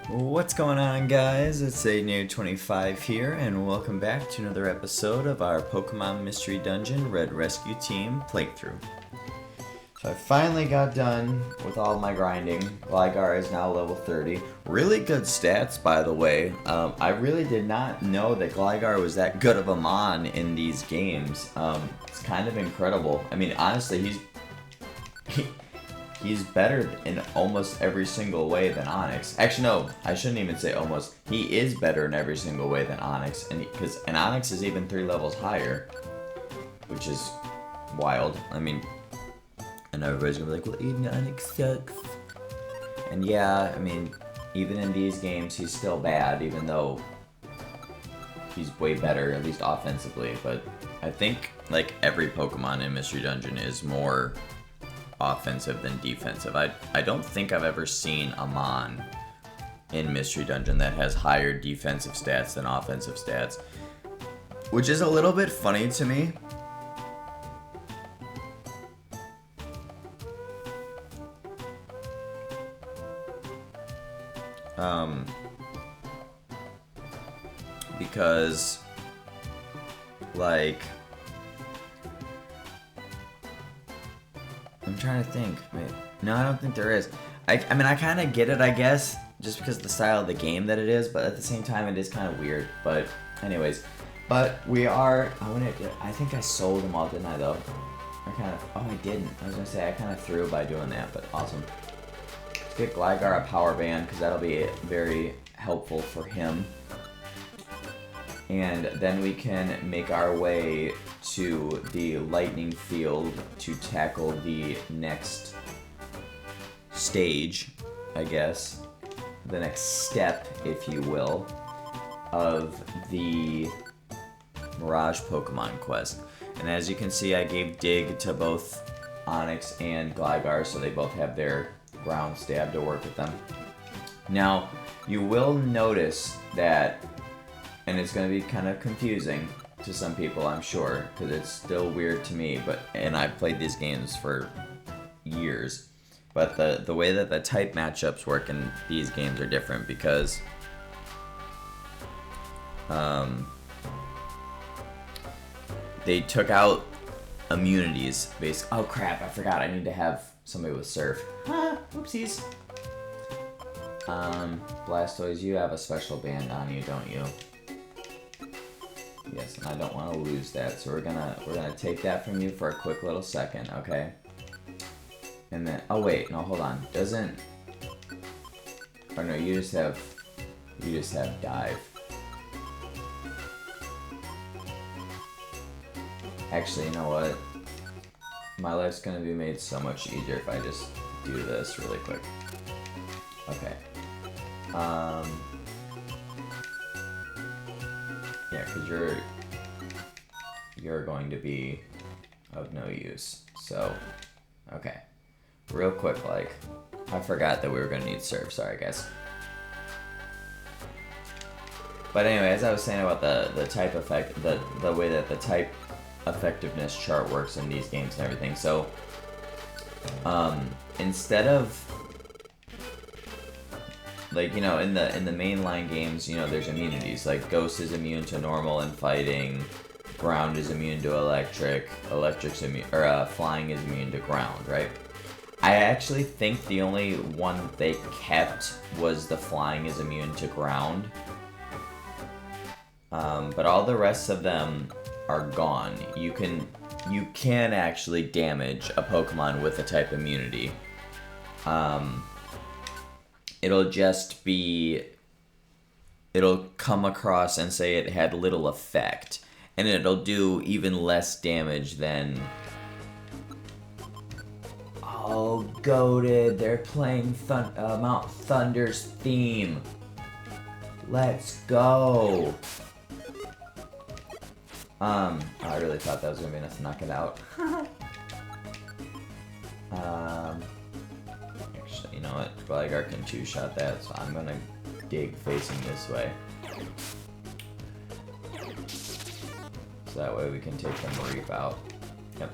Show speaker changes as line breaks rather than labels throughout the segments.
What's going on, guys? It's A-New25 here, and welcome back to another episode of our Pokemon Mystery Dungeon Red Rescue Team playthrough. So I finally got done with all my grinding. Gligar is now level 30. Really good stats, by the way. I really did not know that Gligar was that good of a Mon in these games. It's kind of incredible. I mean, honestly, he's better in almost every single way than Onix. Actually, no, I shouldn't even say almost. He is better in every single way than Onix, and Onix is even 3 levels higher, which is wild. I mean, and everybody's gonna be like, well, Aiden, Onix sucks. And yeah, I mean, even in these games, he's still bad, even though he's way better, at least offensively. But I think, like, every Pokemon in Mystery Dungeon is more offensive than defensive. I don't think I've ever seen a Mon in Mystery Dungeon that has higher defensive stats than offensive stats, which is a little bit funny to me. Because, like, I'm trying to think. Wait, no, I don't think there is. I mean, I kind of get it, I guess, just because of the style of the game that it is, but at the same time, it is kind of weird. But anyways, we are. I think I sold them all, didn't I? Though, oh, I didn't. I was gonna say I kind of threw by doing that, but awesome. Let's get Gligar a power band because that'll be very helpful for him. And then we can make our way to the lightning field to tackle the next stage, I guess. The next step, if you will, of the Mirage Pokemon quest. And as you can see, I gave Dig to both Onix and Gligar, so they both have their ground stab to work with them. Now, you will notice that, and it's going to be kind of confusing to some people, I'm sure, because it's still weird to me, and I've played these games for years, but the way that the type matchups work in these games are different because they took out immunities based. Oh crap, I forgot, I need to have somebody with Surf. Oopsies. Blastoise, you have a special band on you, don't you? Yes, and I don't want to lose that, so we're gonna take that from you for a quick little second, okay? And then, oh wait, no, hold on. Doesn't, or no, you just have dive. Actually, you know what? My life's gonna be made so much easier if I just do this really quick. Okay. Yeah, because you're going to be of no use. So, okay. Real quick, like, I forgot that we were going to need Surf. Sorry, guys. But anyway, as I was saying about the type effect, the way that the type effectiveness chart works in these games and everything. So, instead of, like, you know, in the mainline games, you know, there's immunities. Like, Ghost is immune to normal and fighting, Ground is immune to electric, Electric's immune, or Flying is immune to ground, right? I actually think the only one they kept was the Flying is immune to ground. But all the rest of them are gone. You can actually damage a Pokemon with a type immunity. It'll just be, it'll come across and say it had little effect, and it'll do even less damage than, oh, goated, they're playing Mount Thunder's theme. Let's go. I really thought that was gonna be enough to knock it out. Actually, you know what? Gligar can two-shot that, so I'm gonna Dig facing this way. So that way we can take the Mareep out. Yep.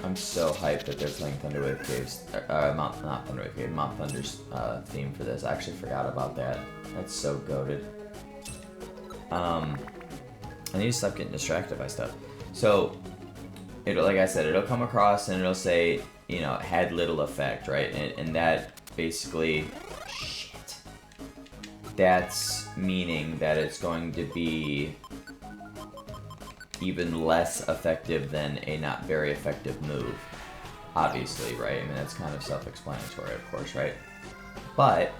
I'm so hyped that they're playing Thunderwave Caves. Not Thunderwave Cave, Mount Thunder's theme for this. I actually forgot about that. That's so goated. I need to stop getting distracted by stuff. So, like I said, it'll come across and it'll say, you know, had little effect, right? And that basically, shit. That's meaning that it's going to be even less effective than a not very effective move. Obviously, right? I mean, that's kind of self-explanatory, of course, right? But,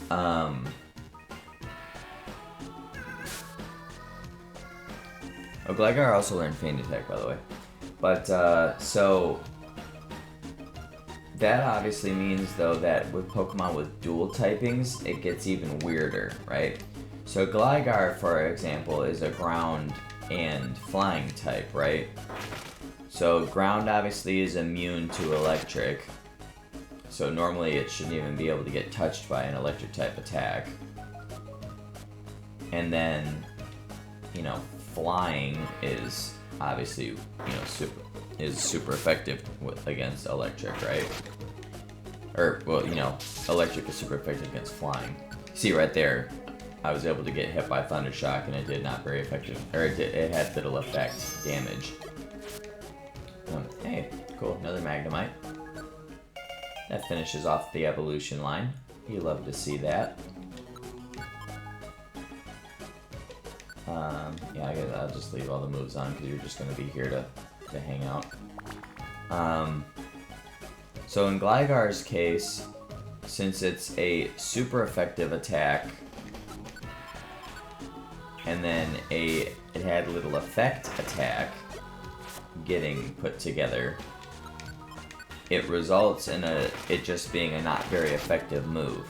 oh, Gligar also learned Feint Attack, by the way. But, so, that obviously means, though, that with Pokemon with dual typings, it gets even weirder, right? So Gligar, for example, is a ground and flying type, right? So ground obviously is immune to electric. So normally it shouldn't even be able to get touched by an electric type attack. And then, you know, flying is obviously, you know, super effective against electric, right? Or, well, you know, electric is super effective against flying. See right there, I was able to get hit by Thunder Shock and it did not very effective, or it had little effect damage. Hey, cool, another Magnemite. That finishes off the evolution line. You love to see that. Yeah, I guess I'll just leave all the moves on because you're just going to be here to hang out. So in Gligar's case, since it's a super effective attack, and then it had little effect attack getting put together, it results in it just being a not very effective move.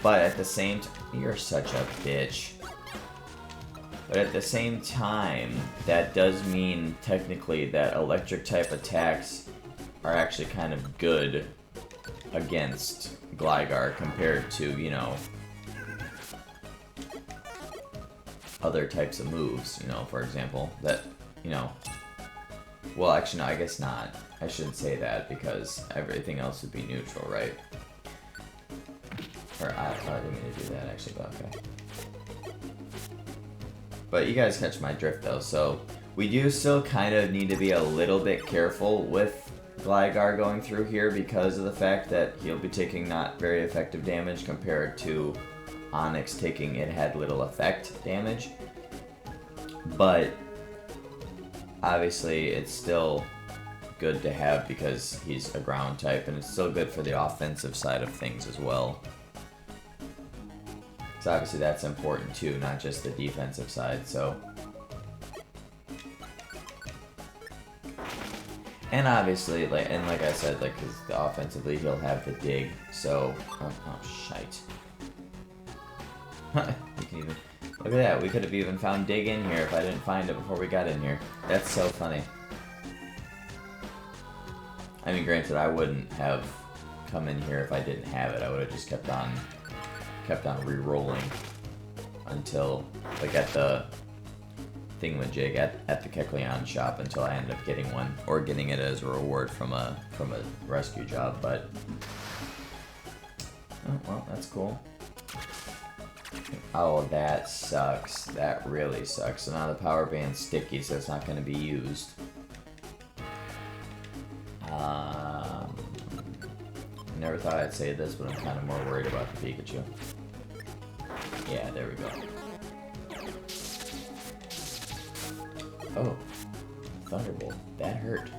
But at the same time, you're such a bitch. But at the same time, that does mean technically that electric type attacks are actually kind of good against Gligar compared to, you know, other types of moves, you know, for example, that, you know, well, actually, no, I guess not. I shouldn't say that because everything else would be neutral, right? Or I didn't mean to do that, actually, but okay. But you guys catch my drift, though, so we do still kind of need to be a little bit careful with Gligar going through here because of the fact that he'll be taking not very effective damage compared to Onix taking it had little effect damage. But obviously it's still good to have because he's a ground type, and it's still good for the offensive side of things as well. So obviously that's important too, not just the defensive side, so. And obviously, like I said, like, cause offensively he'll have the dig, so, oh shite. You can even, look at that, we could have even found dig in here if I didn't find it before we got in here. That's so funny. I mean, granted, I wouldn't have come in here if I didn't have it. I would have just kept on re-rolling until, like, at the thingamajig at the Kecleon shop until I ended up getting one, or getting it as a reward from a rescue job, but, oh, well, that's cool. Oh, that sucks. That really sucks. So now the power band's sticky, so it's not going to be used. I never thought I'd say this, but I'm kind of more worried about the Pikachu. Yeah, there we go. Oh, Thunderbolt. That hurt.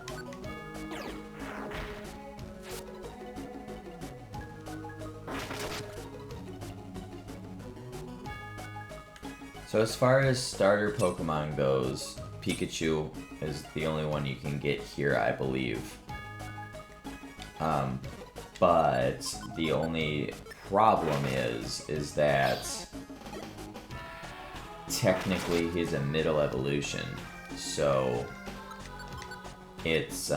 So as far as starter Pokemon goes, Pikachu is the only one you can get here, I believe. But the only problem is that technically he's a middle evolution, so it's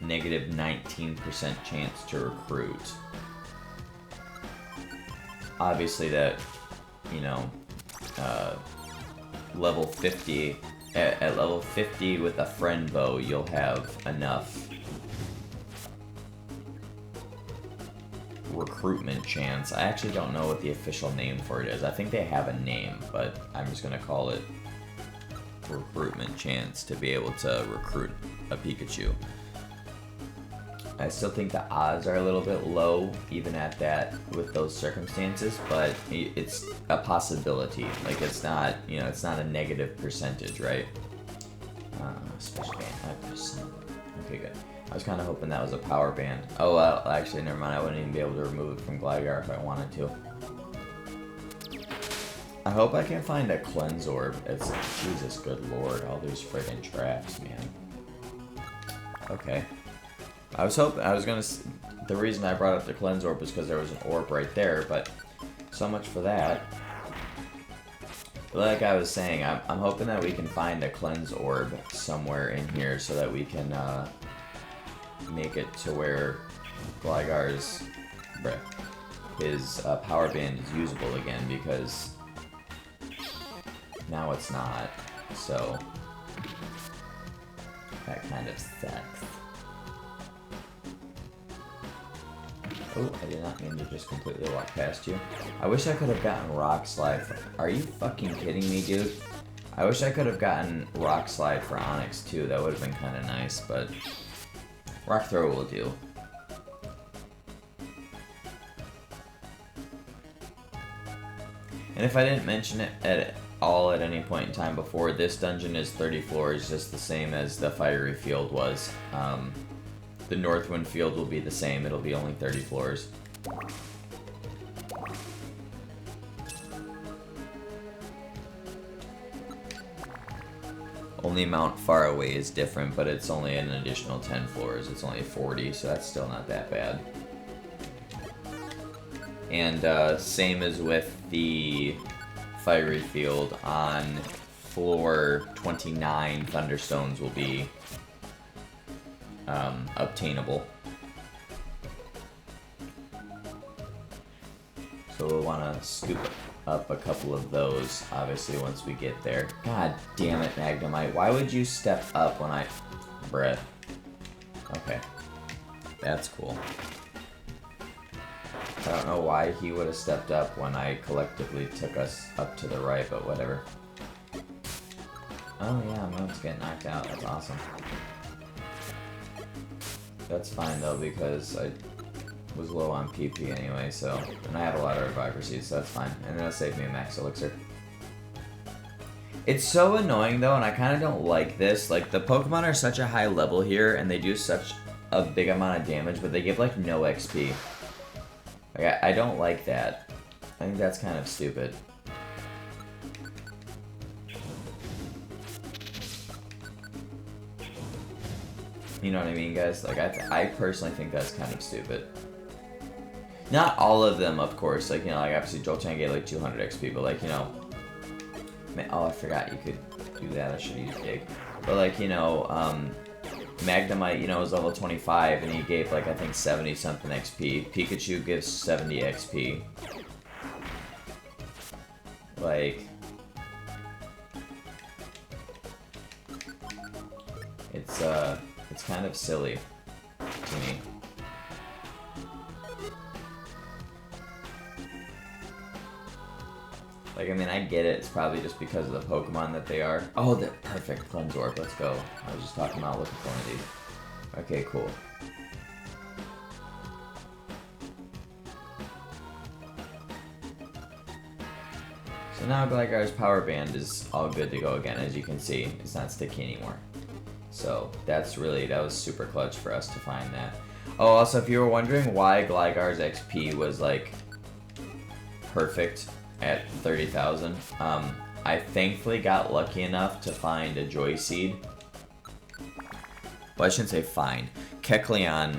negative 19% chance to recruit. Obviously that, you know, level 50. At level 50 with a friend bow, you'll have enough recruitment chance. I actually don't know what the official name for it is. I think they have a name, but I'm just gonna call it recruitment chance to be able to recruit a Pikachu. I still think the odds are a little bit low, even at that, with those circumstances, but it's a possibility. Like, it's not, you know, it's not a negative percentage, right? Special band, 5%. Okay, good. I was kind of hoping that was a power band. Oh, well, actually, never mind. I wouldn't even be able to remove it from Gligar if I wanted to. I hope I can find a Cleanse Orb. It's, Jesus, good lord, all these friggin' traps, man. Okay. I was gonna, the reason I brought up the Cleanse Orb was because there was an orb right there, but so much for that. But like I was saying, I'm hoping that we can find a Cleanse Orb somewhere in here so that we can, make it to where Gligar's, his power band is usable again, because now it's not, so that kind of sucks. Oh, I did not mean to just completely walk past you. I wish I could have gotten Rock Slide for... Are you fucking kidding me, dude? I wish I could have gotten Rock Slide for Onix, too. That would have been kind of nice, but... Rock Throw will do. And if I didn't mention it at all at any point in time before, this dungeon is 30 floors, just the same as the Fiery Field was. The Northwind Field will be the same, it'll be only 30 floors. Only Mount Far Away is different, but it's only an additional 10 floors. It's only 40, so that's still not that bad. And same as with the Fiery Field, on floor 29, Thunderstones will be obtainable. So we'll want to scoop up a couple of those, obviously, once we get there. God damn it, Magnemite. Why would you step up when I... Bruh. Okay. That's cool. I don't know why he would have stepped up when I collectively took us up to the right, but whatever. Oh yeah, Moon's getting knocked out. That's awesome. That's fine though, because I was low on PP anyway, so... And I have a lot of Reviver Seeds, so that's fine. And that'll save me a Max Elixir. It's so annoying though, and I kind of don't like this. Like, the Pokemon are such a high level here, and they do such a big amount of damage, but they give, like, no XP. Like, I don't like that. I think that's kind of stupid. You know what I mean, guys? Like, I personally think that's kind of stupid. Not all of them, of course. Like, you know, like, obviously Jolteon gave, like, 200 XP, but, like, you know... Oh, I forgot you could do that. I should have used Dig. But, like, you know, Magnemite, you know, was level 25, and he gave, like, I think 70-something XP. Pikachu gives 70 XP. Like... It's kind of silly to me. Like, I mean, I get it. It's probably just because of the Pokemon that they are. Oh, they're perfect. Cleanse Orb. Let's go. I was just talking about looking for one of these. Okay, cool. So now Gligar's Power Band is all good to go again. As you can see, it's not sticky anymore. So that was super clutch for us to find that. Oh, also, if you were wondering why Gligar's XP was, like, perfect at 30,000, I thankfully got lucky enough to find a Joy Seed. Well, I shouldn't say find. Kecleon,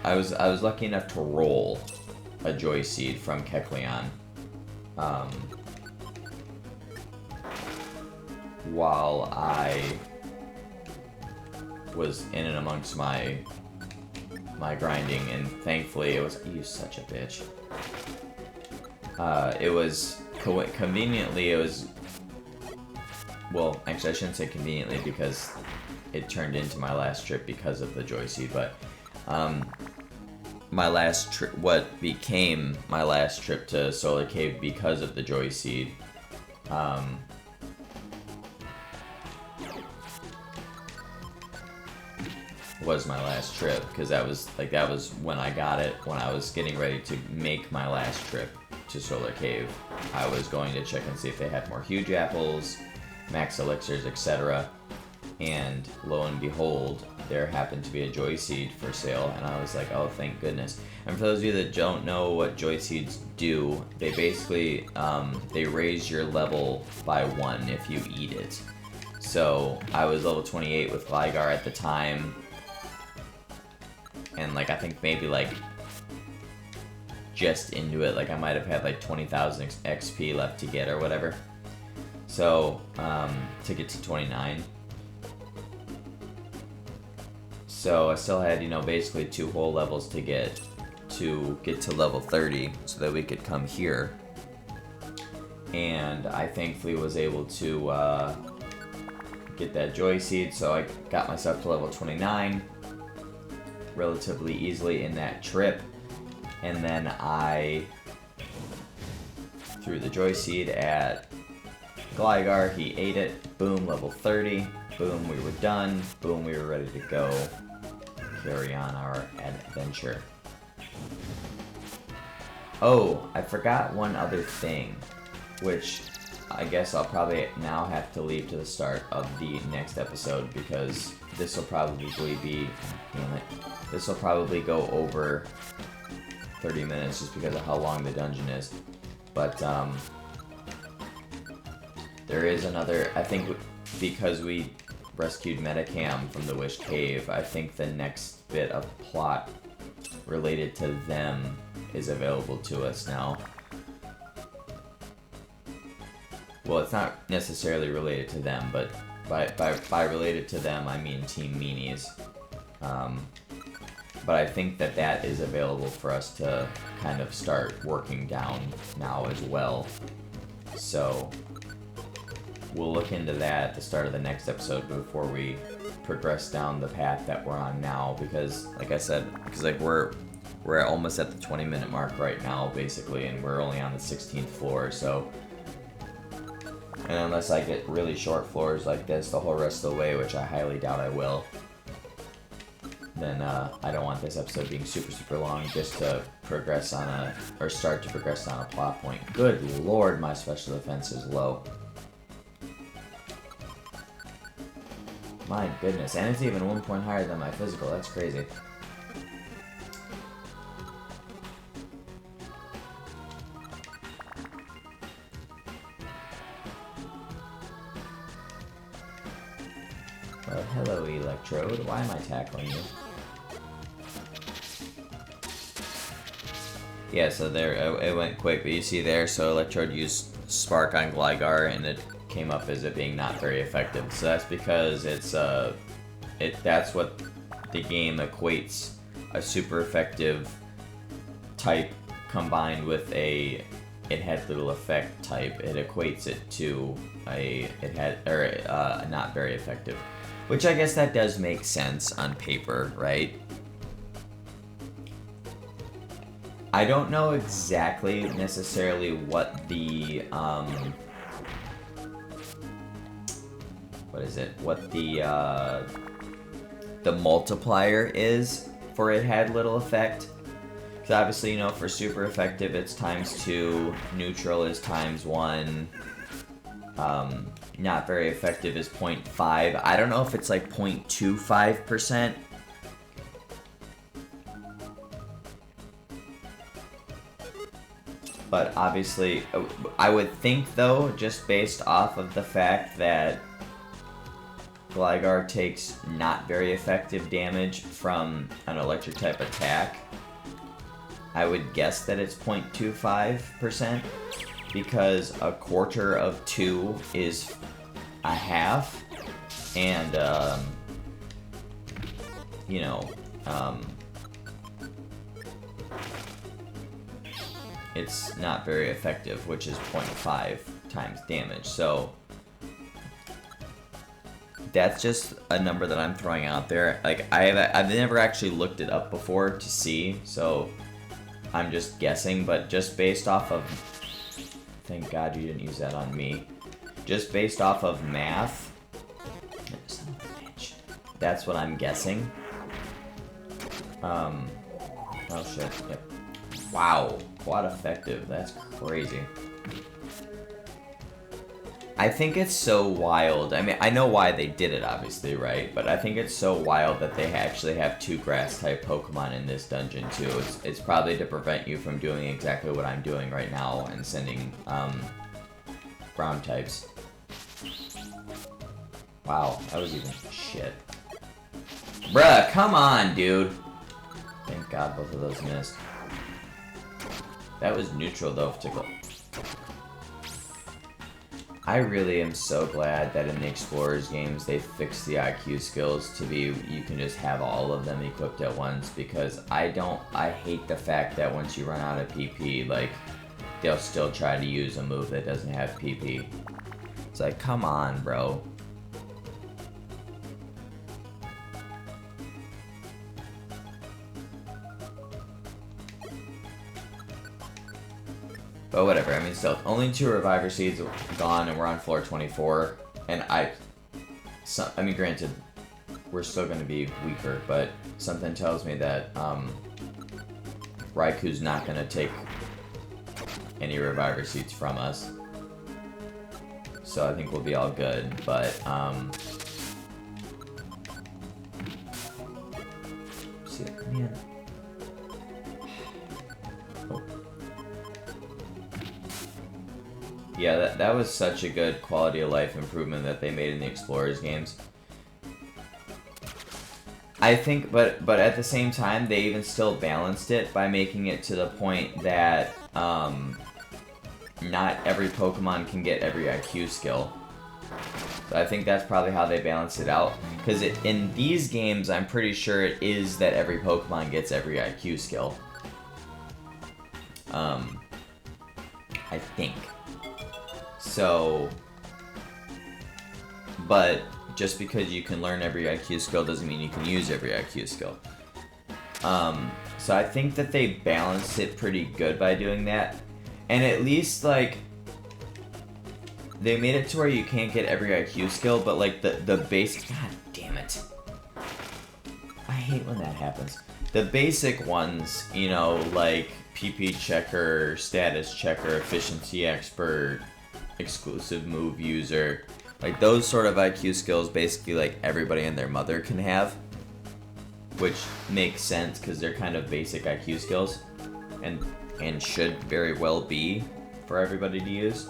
I was lucky enough to roll a Joy Seed from Kecleon. While I was in and amongst my grinding, and thankfully it was... You such a bitch. It was... Conveniently, it was well, actually I shouldn't say conveniently because it turned into my last trip because of the Joy Seed, but my last trip, what became my last trip to Solar Cave because of the Joy Seed, was my last trip, because that was when I got it, when I was getting ready to make my last trip to Solar Cave. I was going to check and see if they had more huge apples, max elixirs, etc. And lo and behold, there happened to be a Joy Seed for sale, and I was like, oh, thank goodness. And for those of you that don't know what Joy Seeds do, they basically, they raise your level by 1 if you eat it. So, I was level 28 with Gligar at the time, and like, I think maybe like, just into it, like I might have had like 20,000 XP left to get or whatever. So, to get to 29. So I still had, you know, basically 2 whole levels to get to level 30 so that we could come here. And I thankfully was able to get that Joy Seed, so I got myself to level 29 relatively easily in that trip. And then I threw the Joy Seed at Gligar, he ate it, boom, level 30, boom, we were done, boom, we were ready to go carry on our adventure. Oh, I forgot one other thing, which I guess I'll probably now have to leave to the start of the next episode, because this will probably be, damn it, this will probably go over 30 minutes just because of how long the dungeon is. But there is another, I think because we rescued Metacam from the Wish Cave, I think the next bit of plot related to them is available to us now. Well, it's not necessarily related to them, but by related to them, I mean Team Meanies. But I think that is available for us to kind of start working down now as well. So we'll look into that at the start of the next episode before we progress down the path that we're on now, because like I said, we're almost at the 20-minute mark right now basically, and we're only on the 16th floor, so, and unless I get really short floors like this the whole rest of the way, which I highly doubt I will, then I don't want this episode being super long just to progress on start to progress on a plot point. Good lord, my special defense is low. My goodness, and it's even 1 point higher than my physical, that's crazy. Well, hello Electrode, why am I tackling you? Yeah, so there, it went quick, but you see there, so Electrode used Spark on Gligar, and it came up as it being not very effective. So that's because it's that's what the game equates a super effective type combined with it had little effect type. It equates it to not very effective, which I guess that does make sense on paper, right? I don't know exactly necessarily what the the multiplier is for it had little effect. Because obviously, you know, for super effective it's ×2, neutral is ×1, not very effective is 0.5. I don't know if it's like 0.25%. But obviously, I would think though, just based off of the fact that Gligar takes not very effective damage from an electric type attack, I would guess that it's 0.25%, because a quarter of 2 is a half, and you know, it's not very effective, which is 0.5 times damage. So that's just a number that I'm throwing out there. Like, I've never actually looked it up before to see, so I'm just guessing, but just based off of... Thank God you didn't use that on me. Just based off of math... Son of a bitch. That's what I'm guessing. Oh shit, yep. Wow, quad effective, that's crazy. I think it's so wild. I mean, I know why they did it, obviously, right? But I think it's so wild that they actually have 2 grass-type Pokemon in this dungeon, too. It's probably to prevent you from doing exactly what I'm doing right now and sending, ground types. Wow, that was even shit. Bruh, come on, dude! Thank God both of those missed. That was neutral, though, to go. I really am so glad that in the Explorers games they fixed the IQ skills to be you can just have all of them equipped at once, because I hate the fact that once you run out of PP, like, they'll still try to use a move that doesn't have PP. It's like, come on, bro. But whatever, I mean, still, only 2 Reviver Seeds gone, and we're on floor 24. And I mean, granted, we're still going to be weaker, but something tells me that Raiku's not going to take any Reviver Seeds from us. So I think we'll be all good, but see, man. Yeah, that was such a good quality of life improvement that they made in the Explorers games. I think, but at the same time, they even still balanced it by making it to the point that not every Pokemon can get every IQ skill. So I think that's probably how they balanced it out. Because in these games, I'm pretty sure it is that every Pokemon gets every IQ skill. I think. So, but just because you can learn every IQ skill doesn't mean you can use every IQ skill. So I think that they balanced it pretty good by doing that. And at least, like, they made it to where you can't get every IQ skill, but, like, the basic... God damn it. I hate when that happens. The basic ones, you know, like PP checker, status checker, efficiency expert, exclusive move user, like those sort of IQ skills basically like everybody and their mother can have, which makes sense because they're kind of basic IQ skills and should very well be for everybody to use.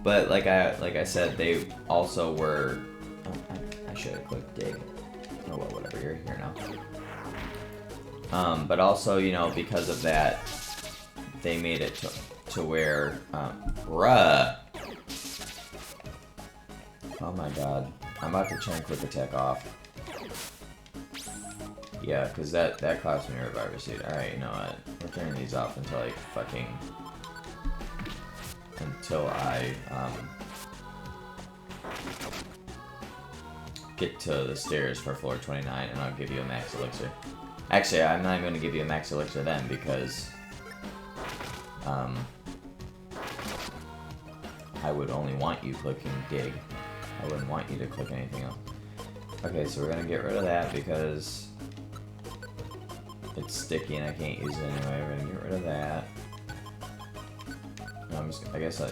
But like I said, they also were I should have clicked dig. Oh well, whatever, you're here now. But also, you know, because of that, they made it to where, bruh. Oh my god. I'm about to turn quick attack off. Yeah, because that cost me a Reviver Seed. Alright, you know what? We're turning these off until I get to the stairs for floor 29, and I'll give you a max elixir. Actually, I'm not even going to give you a max elixir then, because I would only want you clicking dig. I wouldn't want you to click anything else. Okay, so we're going to get rid of that because it's sticky and I can't use it anyway. We're going to get rid of that. No, I guess I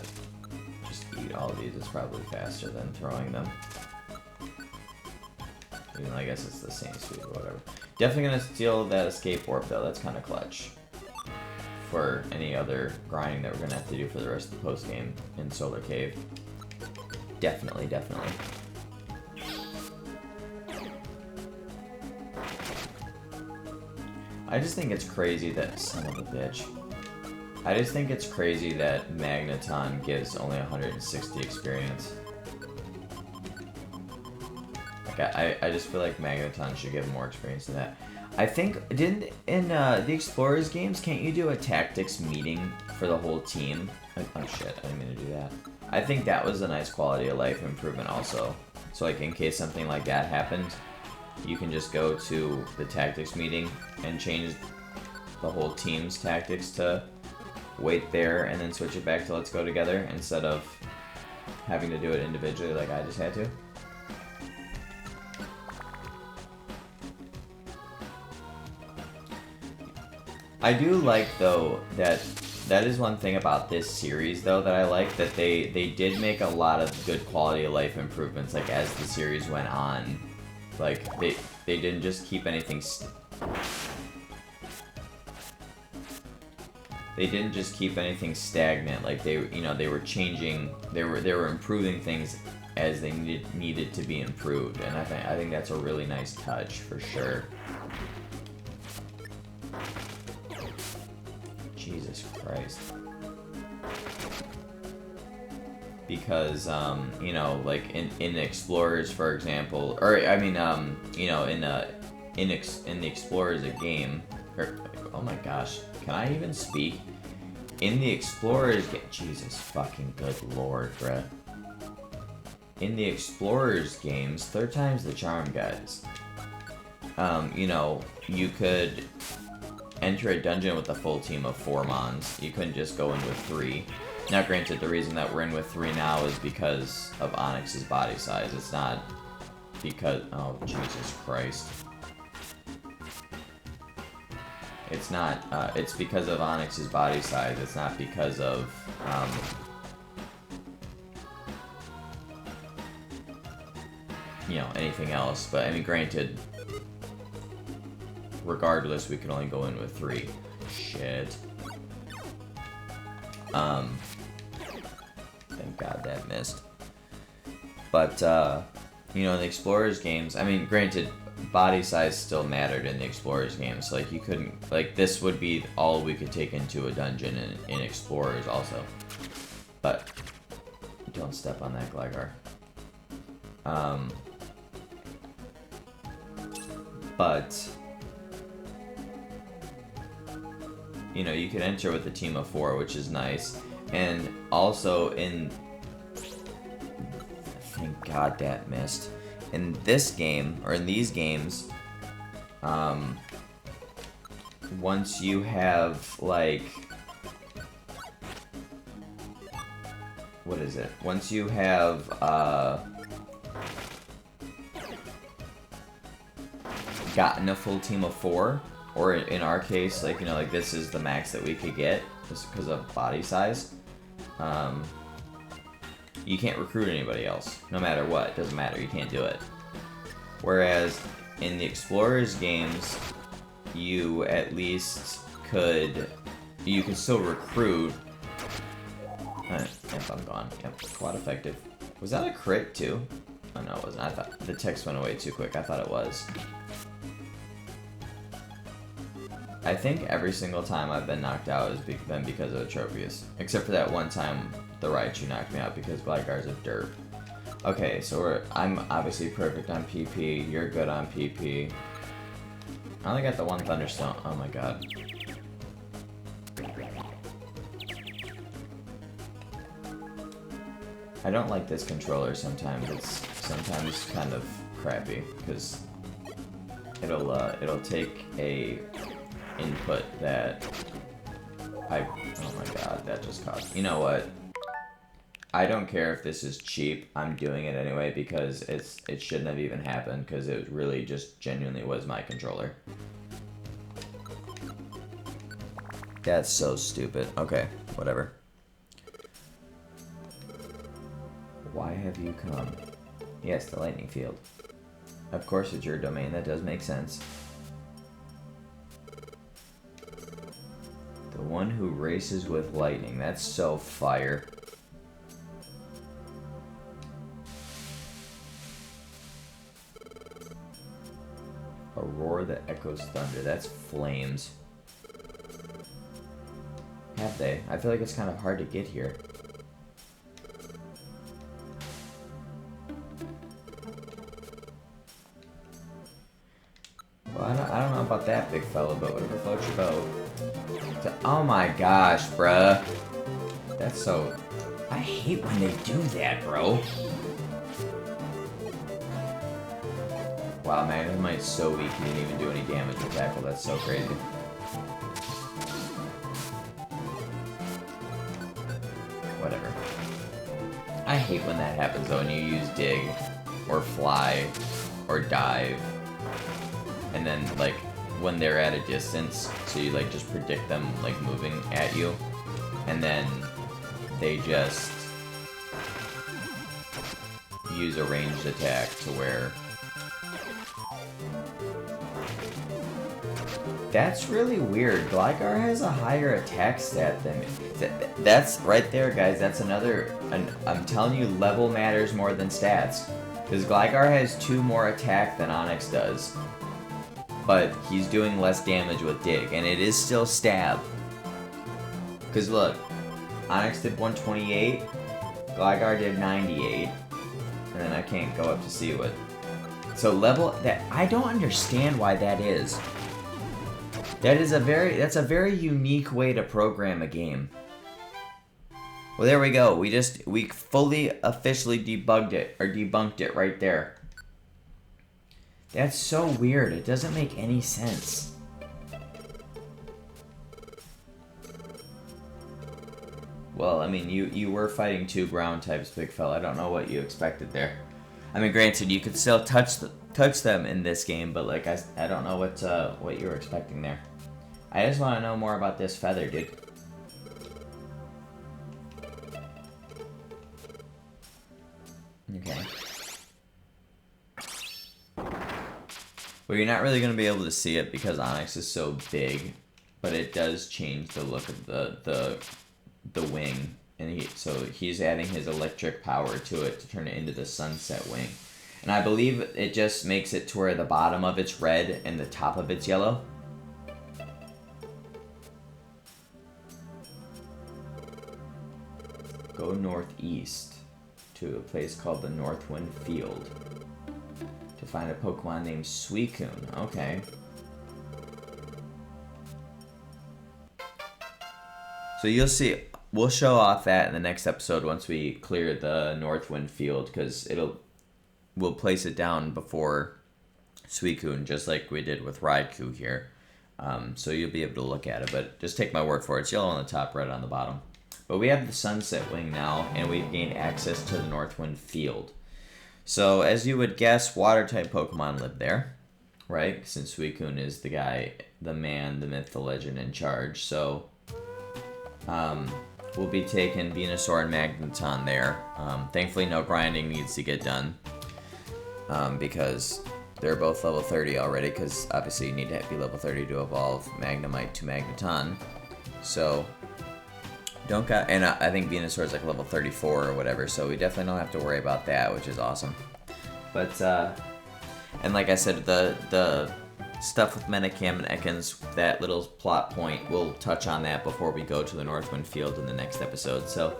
just eat all of these. It's probably faster than throwing them. Even though I guess it's the same speed or whatever. Definitely gonna steal that escape orb though, that's kinda clutch. For any other grinding that we're gonna have to do for the rest of the post game in Solar Cave. Definitely, definitely. I just think it's crazy that, son of a bitch. I just think it's crazy that Magneton gives only 160 experience. I just feel like Magneton should give more experience than that. I think, in the Explorers games, can't you do a tactics meeting for the whole team? Oh shit, I didn't mean to do that. I think that was a nice quality of life improvement also. So like in case something like that happened, you can just go to the tactics meeting and change the whole team's tactics to wait there and then switch it back to let's go together instead of having to do it individually like I just had to. I do like, though, that is one thing about this series, though, that I like, that they did make a lot of good quality of life improvements, like, as the series went on. Like, they didn't just keep anything they didn't just keep anything stagnant. Like, they were changing, they were improving things as they needed to be improved, and I think that's a really nice touch, for sure. Jesus Christ. Because, you know, like, in Explorers, for example, or, I mean, you know, in the Explorers, a game, or, oh my gosh, can I even speak? In the Explorers game, Jesus fucking good lord, bruh. In the Explorers games, third time's the charm, guys. You know, you could enter a dungeon with a full team of 4 Mons. You couldn't just go in with 3. Now, granted, the reason that we're in with 3 now is because of Onyx's body size. It's not because... Oh, Jesus Christ. It's not... it's because of Onyx's body size. It's not because of... you know, anything else. But, I mean, granted... Regardless, we can only go in with 3. Shit. Thank God that missed. But, you know, in the Explorers games, I mean, granted, body size still mattered in the Explorers games. Like, you couldn't, like, this would be all we could take into a dungeon in Explorers also. But, don't step on that, Gligar. But... you know, you could enter with a team of 4, which is nice. And also in... Thank God that missed. In this game, or in these games, once you have, like... What is it? Once you have, gotten a full team of 4, or in our case, like, you know, like, this is the max that we could get, just because of body size. You can't recruit anybody else, no matter what. It doesn't matter, you can't do it. Whereas, in the Explorers games, you at least could... You can still recruit... Yep, I'm gone. Yep, quad effective. Was that a crit, too? Oh, no, it wasn't. I thought... The text went away too quick. I thought it was. I think every single time I've been knocked out has been because of Atropius. Except for that one time the Raichu knocked me out because Gligar's a derp. Okay, so I'm obviously perfect on PP. You're good on PP. I only got the one Thunderstone. Oh my god. I don't like this controller sometimes. It's sometimes kind of crappy because it'll take a input that oh my god, that just cost. You know what? I don't care if this is cheap. I'm doing it anyway because it shouldn't have even happened because it really just genuinely was my controller. That's so stupid. Okay, whatever. Why have you come? Yes, the lightning field. Of course it's your domain. That does make sense. The one who races with lightning. That's so fire. A roar that echoes thunder. That's flames. Have they? I feel like it's kind of hard to get here. Well, I don't know about that big fella, but whatever floats your boat. Oh my gosh, bruh. That's so... I hate when they do that, bro. Wow, Magnemite's so weak he didn't even do any damage with Tackle. That's so crazy. Whatever. I hate when that happens though, when you use Dig, or Fly, or Dive, and then like when they're at a distance, so you like just predict them like moving at you, and then they just use a ranged attack to where... That's really weird. Gligar has a higher attack stat than me. That's right there, guys. That's another... I'm telling you, level matters more than stats. Because Gligar has 2 more attack than Onix does. But he's doing less damage with Dig. And it is still Stab. Because look, Onix did 128. Gligar did 98. And then I can't go up to see what... So level... that I don't understand why that is. That's a very unique way to program a game. Well, there we go. We fully officially debunked it right there. That's so weird. It doesn't make any sense. Well, I mean, you were fighting 2 ground types, big fella. I don't know what you expected there. I mean, granted, you could still touch them in this game, but like I don't know what you were expecting there. I just want to know more about this feather, dude. Okay. Well, you're not really going to be able to see it because Onix is so big, but it does change the look of the wing, and so he's adding his electric power to it to turn it into the sunset wing. And I believe it just makes it to where the bottom of it's red and the top of it's yellow. Go northeast to a place called the Northwind Field to find a Pokemon named Suicune. Okay. So you'll see, we'll show off that in the next episode once we clear the Northwind Field, because we'll place it down before Suicune, just like we did with Raikou here. So you'll be able to look at it, but just take my word for it. It's yellow on the top, red on the bottom. But we have the Sunset Wing now, and we've gained access to the Northwind Field. So, as you would guess, Water-type Pokemon live there, right? Since Suicune is the guy, the man, the myth, the legend in charge. So, we'll be taking Venusaur and Magneton there. Thankfully, no grinding needs to get done, because they're both level 30 already, because obviously you need to be level 30 to evolve Magnemite to Magneton. So... and I think Venusaur is like level 34 or whatever, so we definitely don't have to worry about that, which is awesome. But, and like I said, the stuff with Menacam and Ekans, that little plot point, we'll touch on that before we go to the Northwind Field in the next episode. So,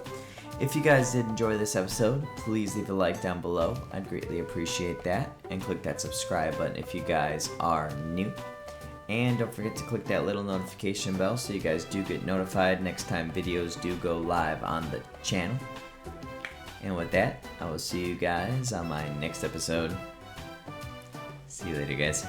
if you guys did enjoy this episode, please leave a like down below. I'd greatly appreciate that. And click that subscribe button if you guys are new. And don't forget to click that little notification bell so you guys do get notified next time videos do go live on the channel. And with that, I will see you guys on my next episode. See you later, guys.